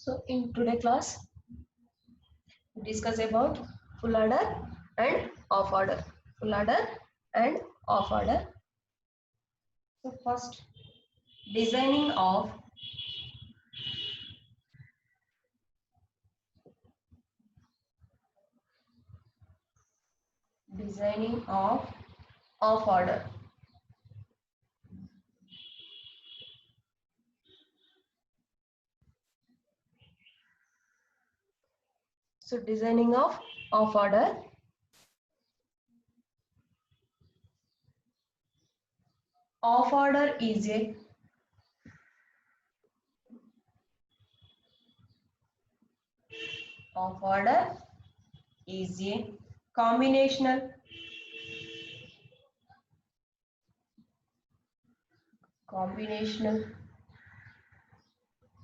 So in today class, we discuss about full order and off order. Full order and off order. So first, designing of off order. So designing of off order. Off order is a combinational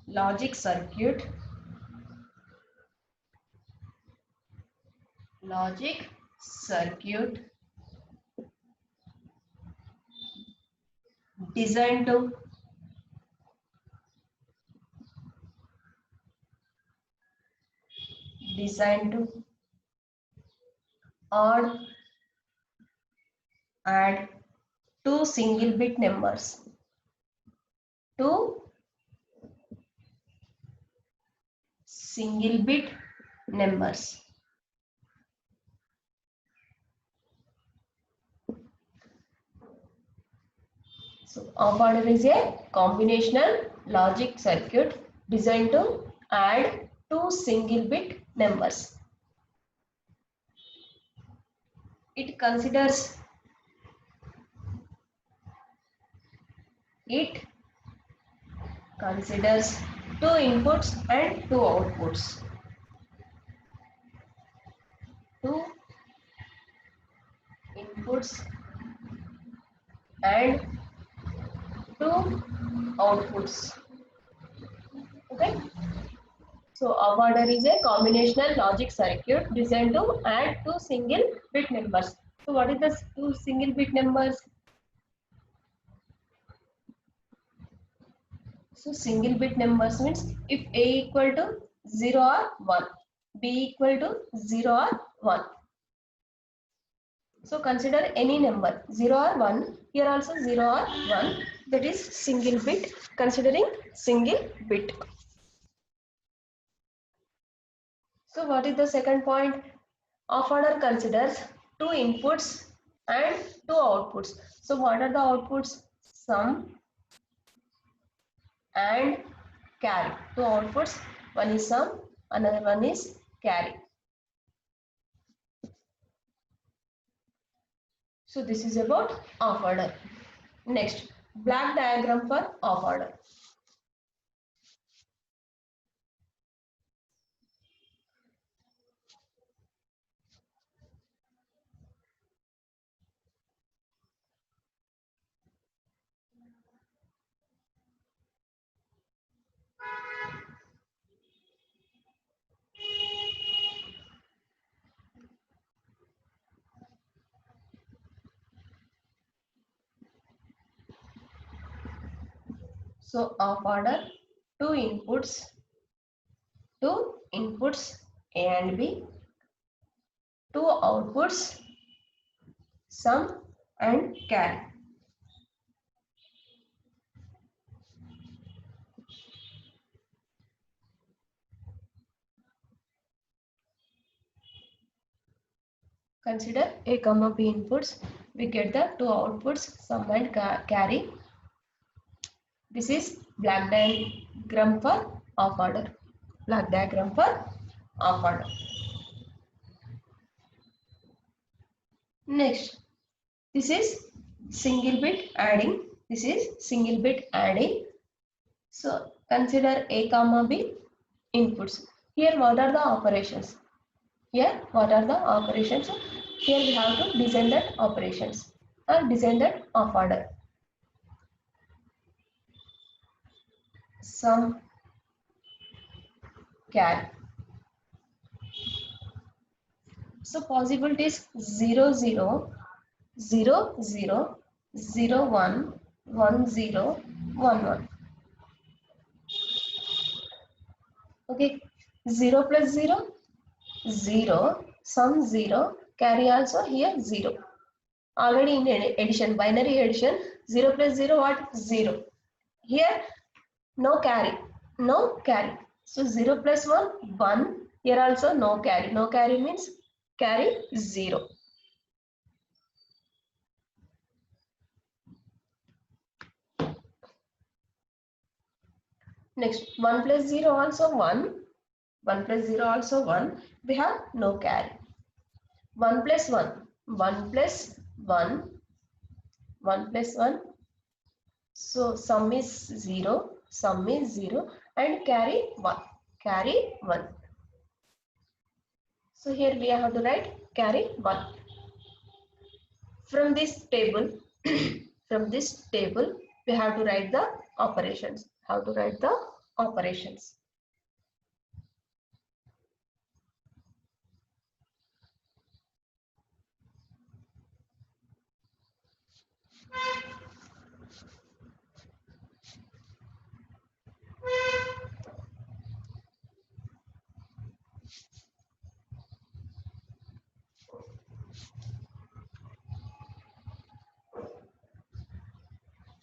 logic circuit designed to odd add two single bit numbers. So off order is a combinational logic circuit designed to add two single bit numbers. It considers two inputs and two outputs. Two inputs and two outputs. Okay. So off order is a combinational logic circuit designed to add two single bit numbers. So what is the two single bit numbers? So single bit numbers means if A equal to 0 or 1, B equal to 0 or 1. So consider any number 0 or 1, here also 0 or 1, that is single bit, considering single bit. So what is the second point? Off order considers two inputs and two outputs. So what are the outputs? Sum and carry. Two outputs, one is sum, another one is carry. So this is about off order. Next, black diagram for off order. So off order, two inputs A and B, two outputs sum and carry. Consider A comma B inputs, we get the two outputs sum and carry. This is black diagram for off order. Black diagram for off order. Next, this is single bit adding. So consider A comma B inputs. Here what are the operations? Here we have to design that operations or design that off order. Sum carry. So possibilities 0 0 0 0 0 1 1 0 1 1. Okay, 0 plus 0, 0, sum 0, carry also here 0. Already in addition, binary addition, 0 plus 0 what? 0. Here no carry, no carry. So 0 plus 1, 1. Here also no carry. No carry means carry 0. Next, 1 plus 0 also 1. 1 plus 0 also 1. We have no carry. 1 plus 1. 1 plus 1. 1 plus 1. So sum is 0. Sum is 0. And carry 1. Carry 1. So here we have to write carry 1. From this table, from this table, we have to write the operations. How to write the operations?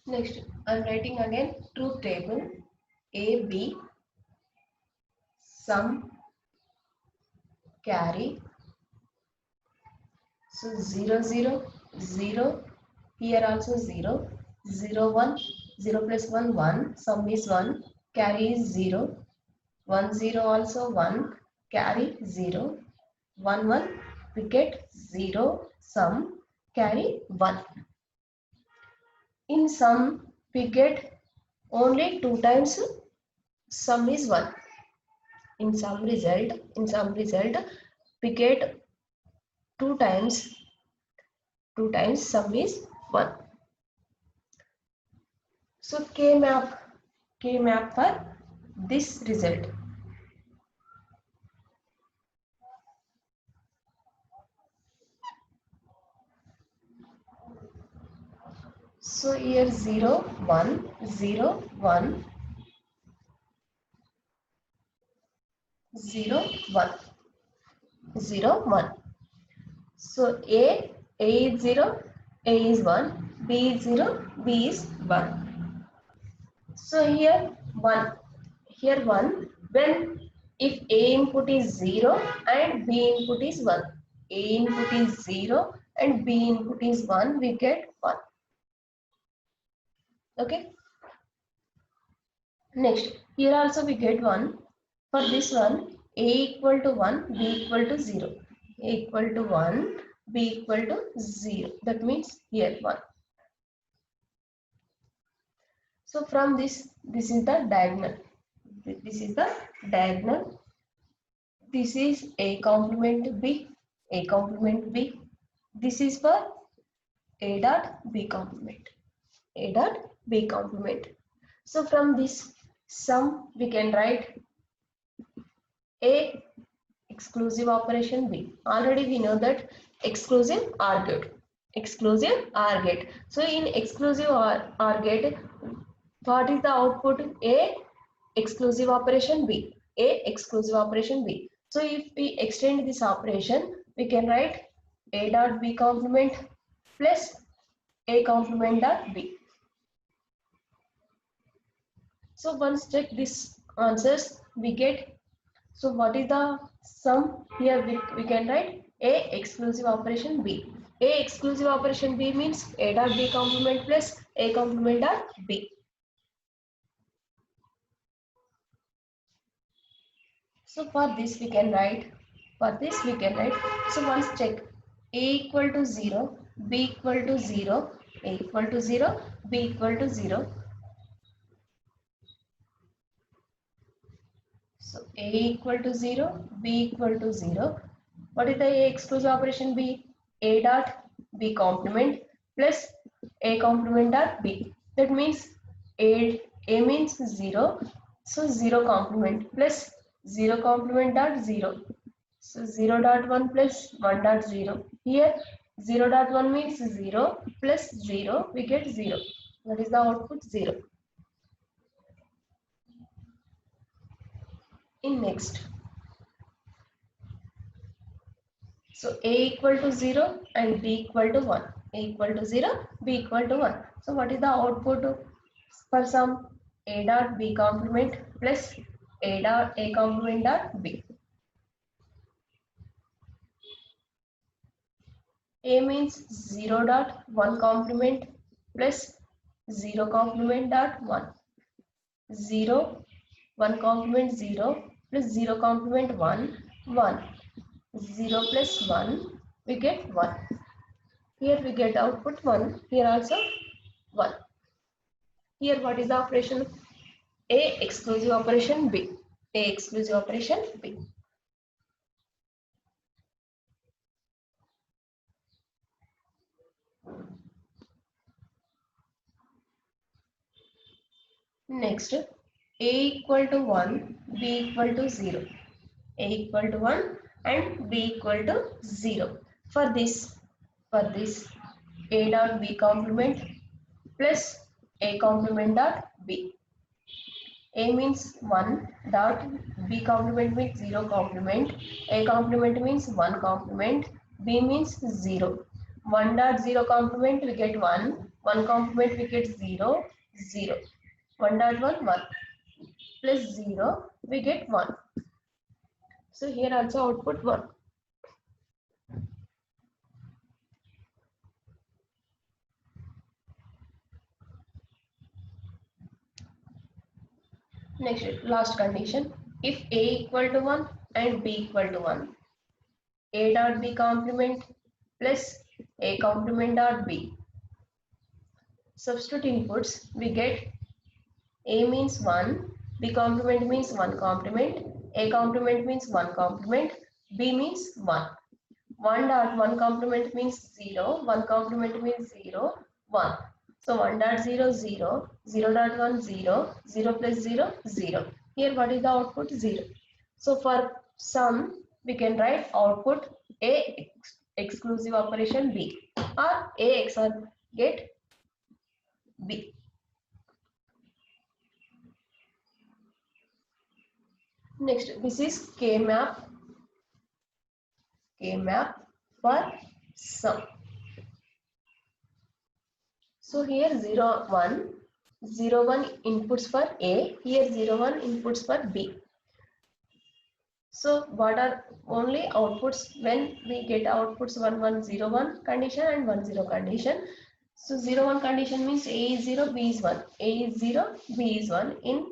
Next, I am writing again truth table. A, B, sum, carry. So 0, 0, 0. Here also 0. 0, 1. 0 plus 1, 1. Sum is 1. Carry is 0. 1, 0 also 1. Carry 0. 1, 1. We get 0. Sum. Carry 1. In sum, we get only 2 times sum is 1. In some result, we get 2 times sum is 1. So K map for this result. So here 0, 1, 0, 1, 0, 1, 0, 1. So A is 0, A is 1, B is 0, B is 1. So here 1, here 1, when if A input is 0 and B input is 1, A input is 0 and B input is 1, we get 1. Okay. Next, here also we get 1. For this one, A equal to 1, B equal to 0. A equal to 1, B equal to 0. That means here 1. So from this is the diagonal. This is the diagonal. This is A complement B, A complement B. This is for A dot B complement, A dot B complement. So from this sum we can write A exclusive operation B. Already we know that exclusive OR gate. Exclusive OR gate. So in exclusive OR gate, what is the output? A exclusive operation B. A exclusive operation B. So if we extend this operation, we can write A dot B complement plus A complement dot B. So once check this answers, we get. So what is the sum? Here we can write A exclusive operation B. A exclusive operation B means A dot B complement plus A complement dot B. So for this we can write, so once check A equal to 0, B equal to 0, A equal to 0, B equal to 0. So A equal to 0, B equal to 0. What is the A exclusive operation B? A dot B complement plus A complement dot B. That means A means 0. So 0 complement plus 0 complement dot 0. So 0 dot 1 plus 1 dot 0. Here 0 dot 1 means 0 plus 0. We get 0. What is the output? 0. in next. So A equal to 0 and B equal to 1. A equal to 0, B equal to 1. So what is the output for sum? A dot B complement plus A dot A complement dot B. A means 0 dot 1 complement plus 0 complement dot 1. 0, 1 complement 0 plus 0 complement 1, 1. 0 plus 1, we get 1. Here we get output 1, here also 1. Here what is the operation? A exclusive operation B. A exclusive operation B. Next, A equal to 1, B equal to 0. A equal to 1 and B equal to 0. For this, A dot B complement plus A complement dot B. A means 1 dot B complement means 0 complement. A complement means 1 complement. B means 0. 1 dot 0 complement we get 1. 1 complement we get 0. 0. 1 dot 1 1 plus 0 we get 1. So here also output 1. Next, last condition. If A equal to 1 and B equal to 1, A dot B complement plus A complement dot B. Substitute inputs, we get A means 1, B complement means 1 complement, A complement means 1 complement, B means 1. 1 dot 1 complement means 0, 1 complement means 0, 1. So 1 dot 0, 0, 0 dot 1, 0, 0 plus 0, 0. Here what is the output? 0. So for sum, we can write output A exclusive operation B or A XOR get B. Next, this is K-map for sum. So here 0, 1, 0, 1 inputs for A, here 0, 1 inputs for B. So what are only outputs when we get outputs 1, 1, 0, 1 condition and 1, 0 condition. So 0, 1 condition means A is 0, B is 1. A is 0, B is 1. In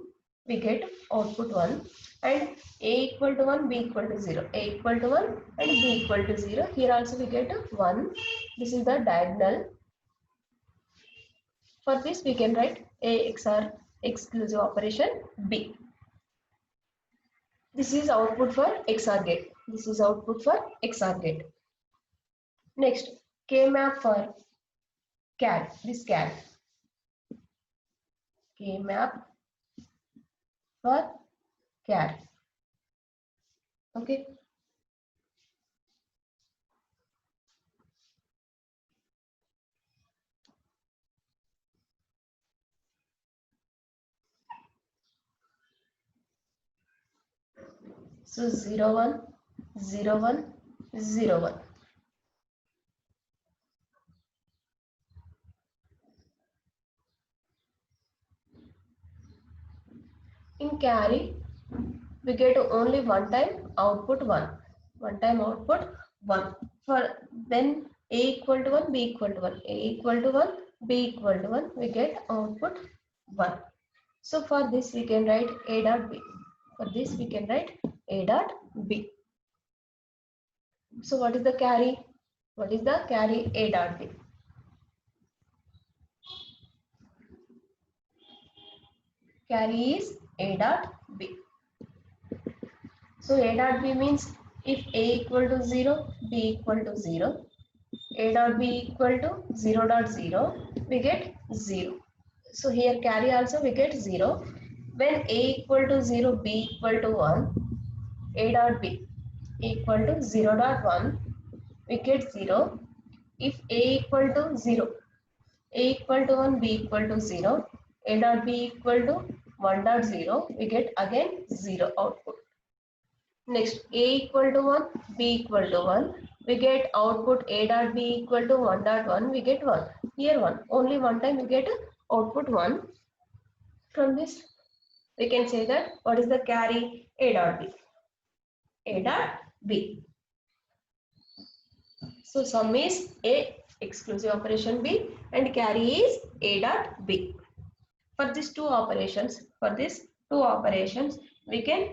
we get output 1 and A equal to 1, B equal to 0. A equal to 1 and B equal to 0. Here also we get 1. This is the diagonal. For this we can write A XOR exclusive operation B. This is output for XOR gate. This is output for XOR gate. Next, K-map for CAD. This CAD. K-map for CAD. Okay. So 0, 1, 0, 1, 0, 1. In carry, we get only one time output 1. One time output 1. For then A equal to 1, B equal to 1. A equal to 1, B equal to 1. We get output 1. So for this we can write A dot B. For this we can write A dot B. So what is the carry? What is the carry? A dot B. Carry is A dot B. So A dot B means if A equal to 0, B equal to 0. A dot B equal to 0 dot 0, we get 0. So here carry also we get 0. When A equal to 0, B equal to 1, A dot B equal to 0 dot 1, we get 0. If A equal to 0, A equal to 1, B equal to 0, A dot B equal to 1 dot 0, we get again 0 output. Next, A equal to 1, B equal to 1. We get output A dot B equal to 1 dot 1. We get 1. Here 1. Only one time we get output 1. From this, we can say that what is the carry? A dot B. A dot B. So sum is A exclusive operation B and carry is A dot B. For these two operations, we can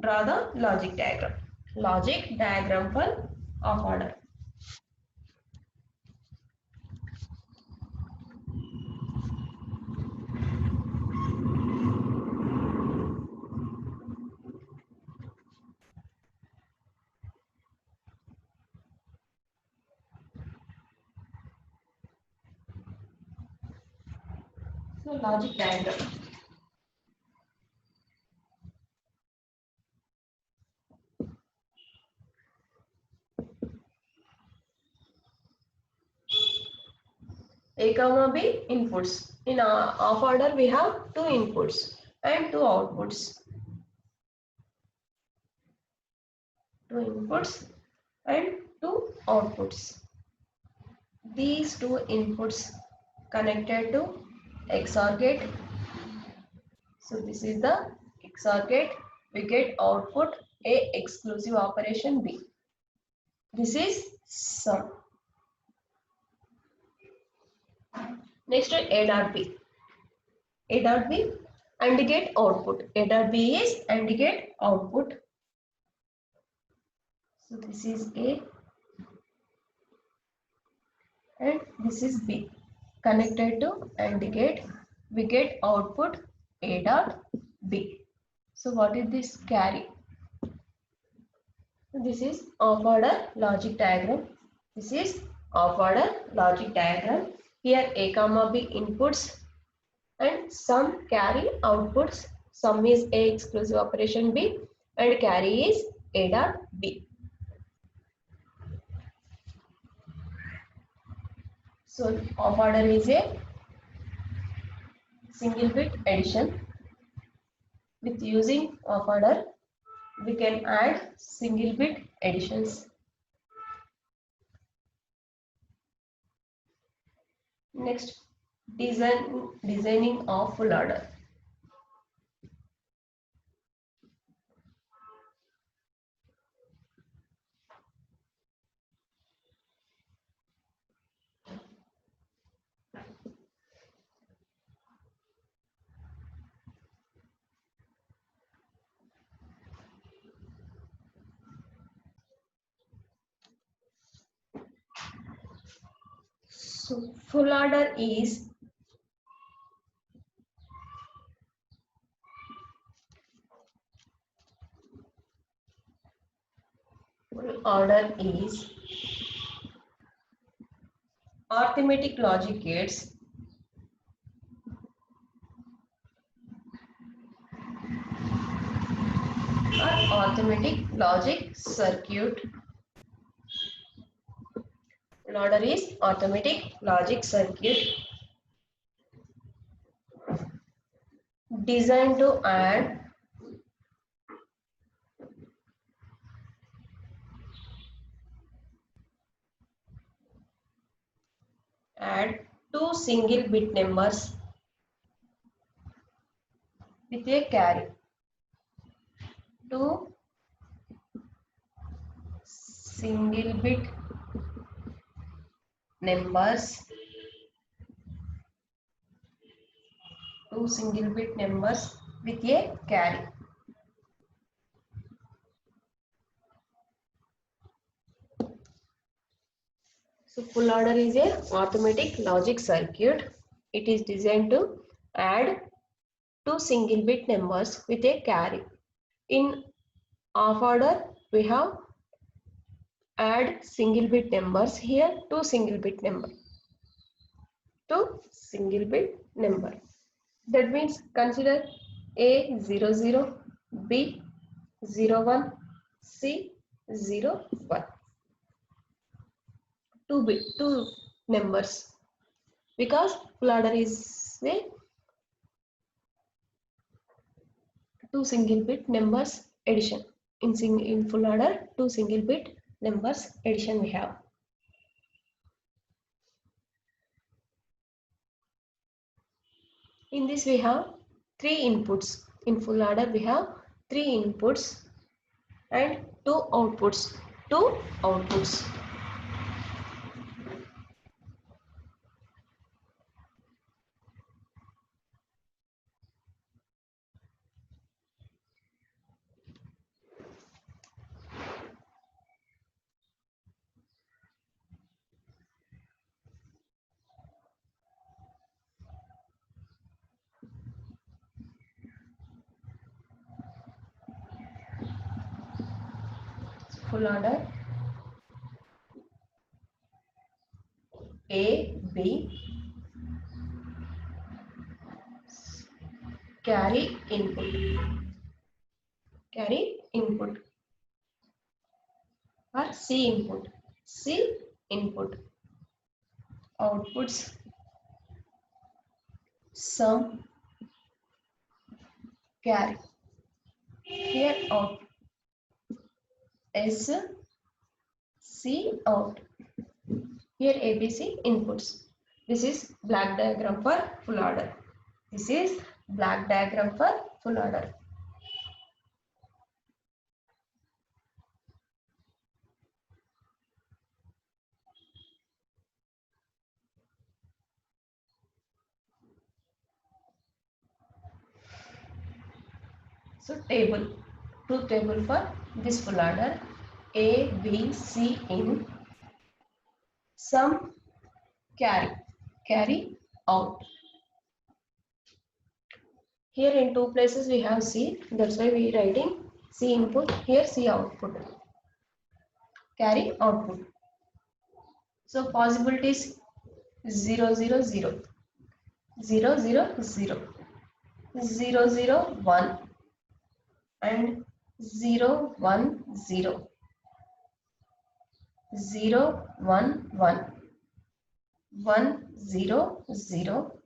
draw the logic diagram. Logic diagram for of order. So logic diagram. A comma B inputs. In of order we have two inputs and two outputs. Two inputs and two outputs. These two inputs connected to XOR gate. So this is the XOR gate. We get output A exclusive operation B. This is sum. Next, A dot B. A dot B AND gate output. A dot B is AND gate output. So this is A and this is B. Connected to AND gate, we get output A dot B. So what is this carry? This is of order logic diagram. This is of order logic diagram. Here A comma B inputs and some carry outputs. Sum is A exclusive operation B and carry is A dot B. So of order is a single bit addition. With using of order, we can add single bit additions. Next, designing of full order. So full order is arithmetic logic gates or arithmetic logic circuit. Full order is arithmetic logic circuit designed to add two single bit numbers with a carry. Two single bit numbers. Two single bit numbers with a carry. So full order is a arithmetic logic circuit. It is designed to add two single bit numbers with a carry. In off order, we have add single bit numbers. Here two single bit number. Two single bit number. That means consider A 00, B 01, C 01. Two numbers, because full order is a two single bit numbers addition. in full adder 2 single bit numbers addition we have. In this we have 3 inputs. In full adder we have 3 inputs and 2 outputs. 2 outputs. Full adder A, B, carry input or C input, outputs sum, carry. Here out S, C out. Here ABC inputs. This is black diagram for full adder. This is black diagram for full adder. So table, truth table for this full adder. A, B, C in, sum, carry out. Here in 2 places we have C, that's why we are writing C input, here C output, carry output. So possibilities 0, 0, 0, 0, 0, 0, 0, 0, 1 and 0, 1, 0, 0, 1, 1, 1, 0, 0,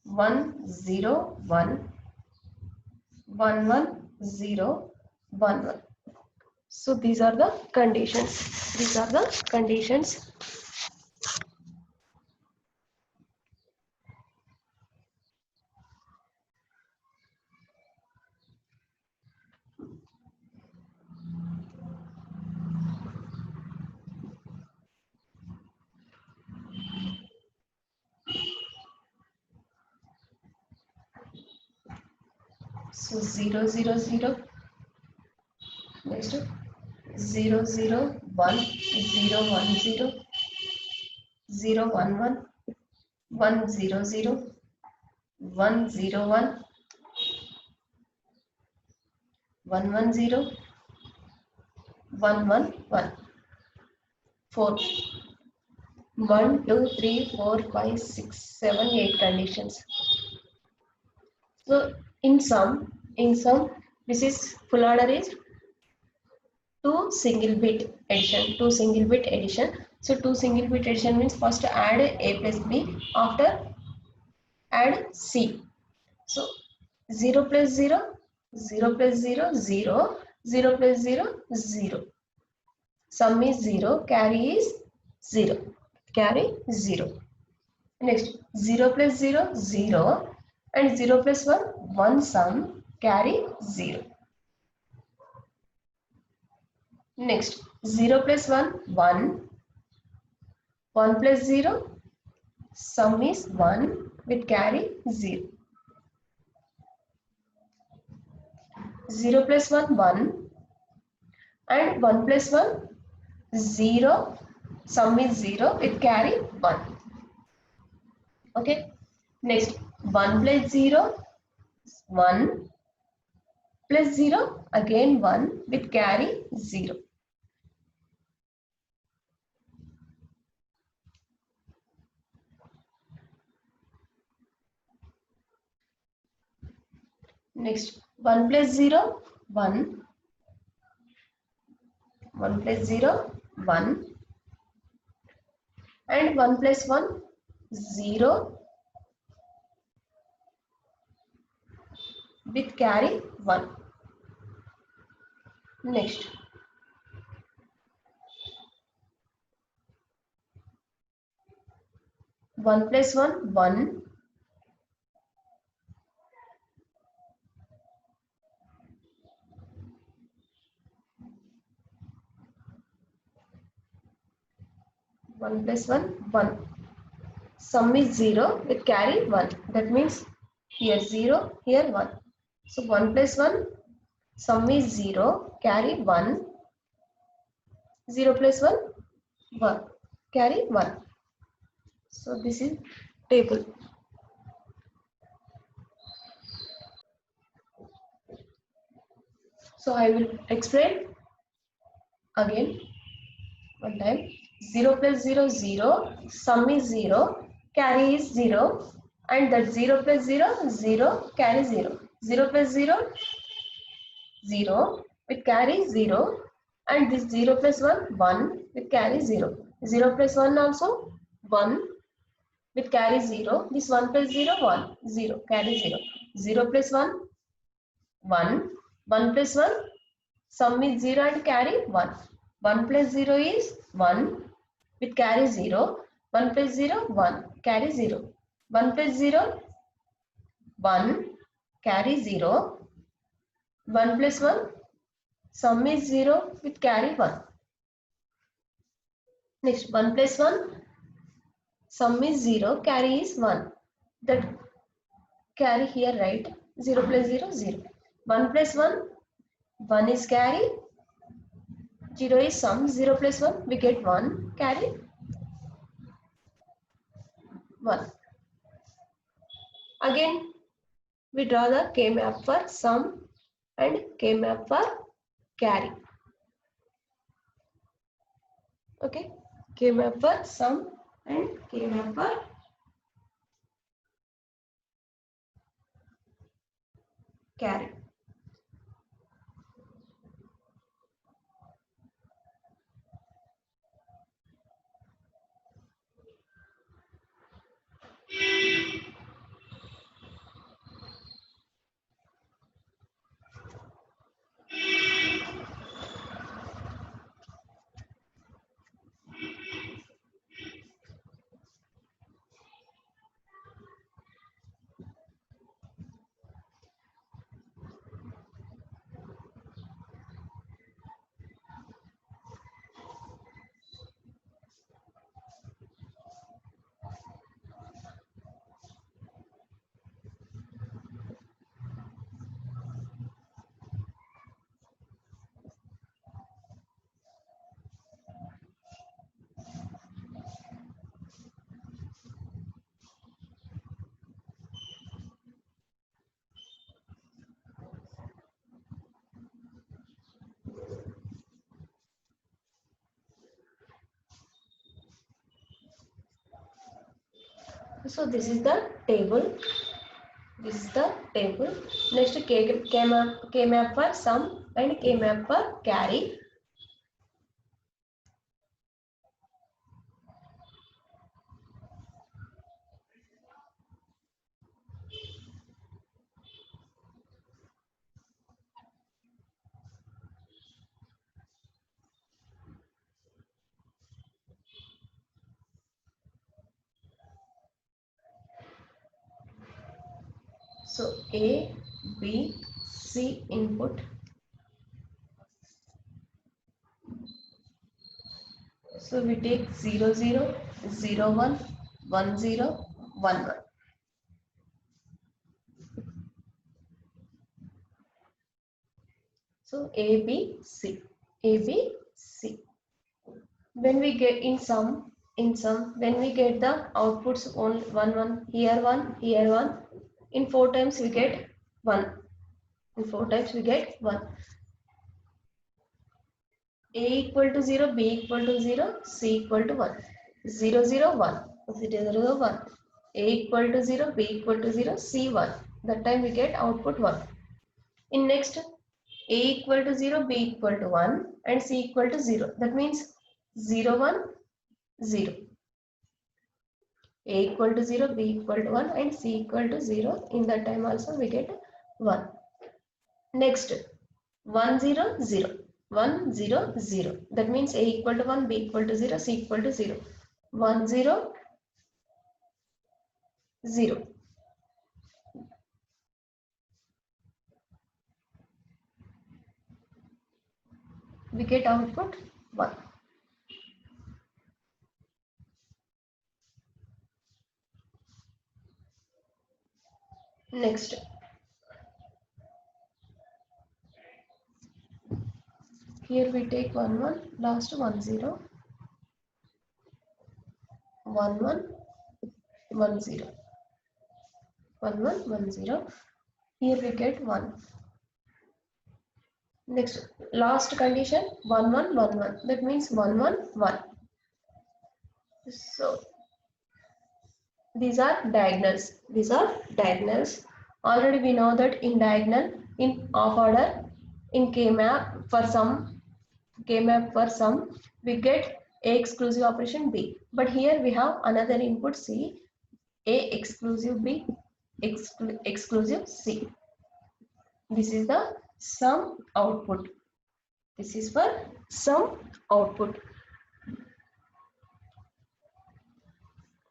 1, 0, 1, 1, 1, 0, 1, 1. So these are the conditions. These are the conditions. So 0, 0, 0. Next 0, 0, 1, 0, 1, 0, 0, 1, 1, 1, 0, 0, 1, 0, 1, 1, 1, 0, 1, 1, 1, 4. 1, 2, 3, 4, 5, 6, 7, 8 conditions. So in sum, this is full adder is 2 single bit addition. 2 single bit addition. So 2 single bit addition means first add A plus B, after add C. So 0 plus 0, 0 plus 0, 0, 0 plus 0, 0. Sum is 0, carry is 0. Carry 0. Next 0 plus 0, 0 and 0 plus 1, 1 sum, carry 0. Next 0 plus 1, 1, 1 plus 0, sum is 1 with carry 0. 0 plus 1, 1 and 1 plus 1, 0, sum is 0 with carry 1. Okay. Next 1 plus 0, 1 plus 0, again 1 with carry 0. Next 1 plus 0, 1, 1 plus 0, 1 and 1 plus 1, 0 with carry 1. Next, 1 plus 1, 1. 1 plus 1, 1. Sum is 0 with carry 1. That means here 0, here 1. So 1 plus 1, sum is 0, carry 1. 0 plus 1, 1. Carry 1. So this is table. So I will explain again one time. 0 plus 0, 0. Sum is 0. Carry is 0. And that 0 plus 0, 0. Carry 0. 0 plus 0, 0. With carry 0. And this 0 plus 1, 1. With carry 0. 0 plus 1 also 1. With carry 0. This 1 plus 0, 1. 0. Carry 0. 0 plus 1, 1. 1 plus 1. Sum is 0 and carry 1. 1 plus 0 is 1 with carry 0. 1 plus 0, 1. Carry 0. 1 plus 0, 1. Carry 0. 1 plus 1. Sum is 0 with carry 1. Next, 1 plus 1. Sum is 0. Carry is 1. That carry here, right? 0 plus 0, 0. 1 plus 1. 1 is carry. 0 is sum. 0 plus 1. We get 1. Carry 1. Again, we draw the K map for sum and K map for carry. Okay, K map for sum and K map for carry. So this is the table. This is the table. Next, K map for sum and K map for carry. So A, B, C input. So we take 0, 0, 0, 1, 1, 0, 1, 1. So A, B, C. A, B, C. When we get in sum, when we get the outputs on 1, 1, here 1, here 1. In 4 times we get 1. In 4 times we get 1. A equal to 0, B equal to 0, C equal to 1. 0, 0, 1. 0, 0, 1. A equal to 0, B equal to 0, C 1. That time we get output 1. In next, A equal to 0, B equal to 1 and C equal to 0. That means 0, 1, 0. A equal to 0, B equal to 1 and C equal to 0. In that time also we get 1. Next, 1, 0, 0. 1 0 0. That means A equal to 1, B equal to 0, C equal to 0. 1 0 0. We get output 1. Next, here we take 1 1, last 1 0, 1 1 1 0, 1 1 1 0. Here we get 1. Next, last condition 1 1 1 1. That means 1 1 1. So these are diagonals. These are diagonals. Already we know that in diagonal, in off order, in K-map for some, K-map for some, we get A exclusive operation B. But here we have another input C, A exclusive B, exclusive C. This is the sum output. This is for sum output.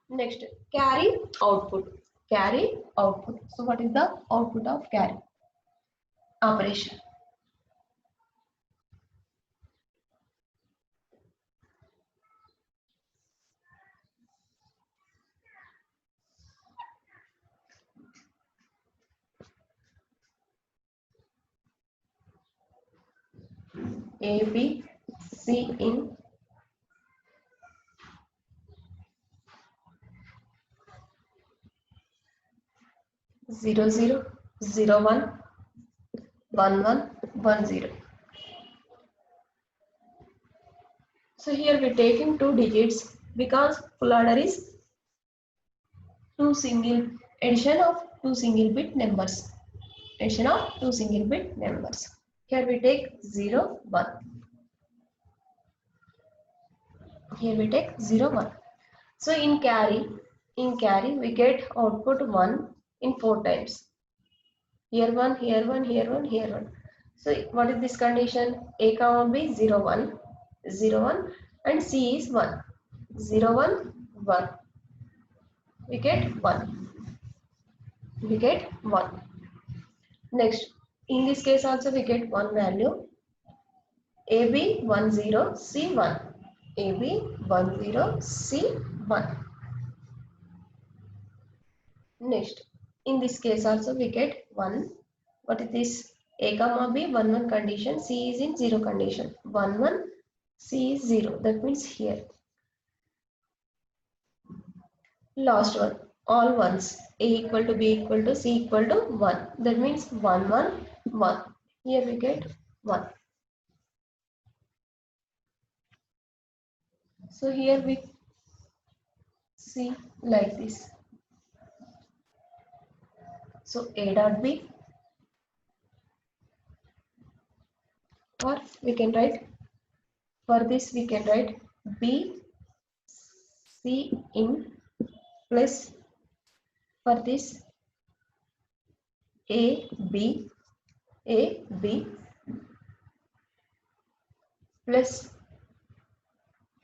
Next, carry output. Carry output. So what is the output of carry operation? A, B, C in 0 0 0 1 1 1 1 0. So here we take in 2 digits because full order is addition of 2 single bit numbers. Addition of 2 single bit numbers. Here we take 0 1. Here we take 0 1. So in carry we get output 1 in 4 times. Here 1, here 1, here 1, here 1. So what is this condition? A comma B 0 1 0 1 and C is 1 0 1 1. We get 1. We get 1. Next, in this case also we get one value. AB 1 0 C 1. AB 1 0 C 1. Next, in this case also we get 1. What is this? A comma B 1 1 condition, C is in 0 condition. 1 1, C is 0. That means here. Last one, all ones. A equal to B equal to C equal to 1. That means 1 1 1. Here we get 1. So here we see like this. So A dot B, or we can write, for this we can write B C in plus, for this A B plus,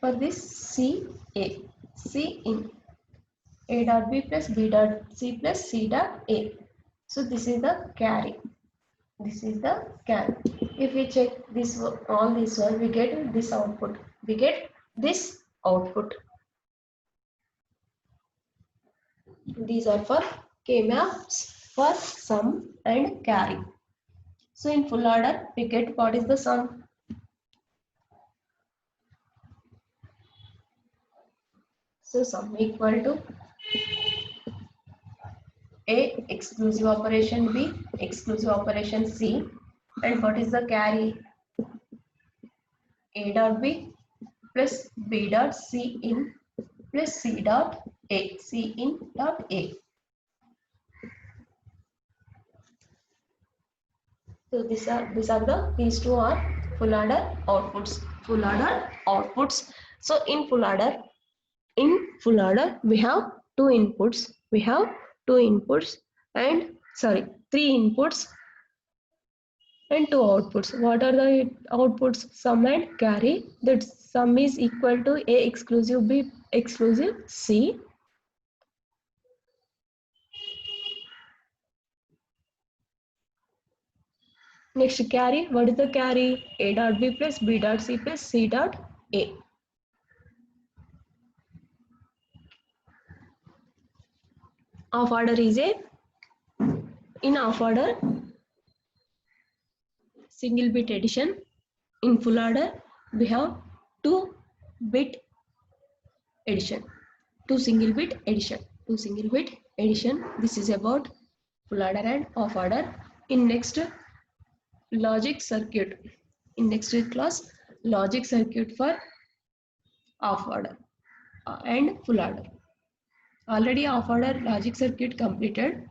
for this C in A dot B plus B dot C plus C dot A. So this is the carry. This is the carry. If we check this all this one, we get this output. We get this output. These are for K-maps for sum and carry. So in full order, we get what is the sum. So sum equal to A exclusive operation B, exclusive operation C, and what is the carry? A dot B plus B dot C in plus C dot A, C in dot A. So these two are full order outputs. Full order outputs. So in full order we have two inputs. We have three inputs and two outputs. What are the outputs? Sum and carry. That sum is equal to A exclusive B exclusive C. Next carry. What is the carry? A dot B plus B dot C plus C dot A. Off order is a, in off order, single bit addition. In full order, we have 2-bit addition. 2 single bit addition. 2 single bit addition. This is about full order and off order. In next logic circuit. In next class, logic circuit for off order and full order. Already off order logic circuit completed.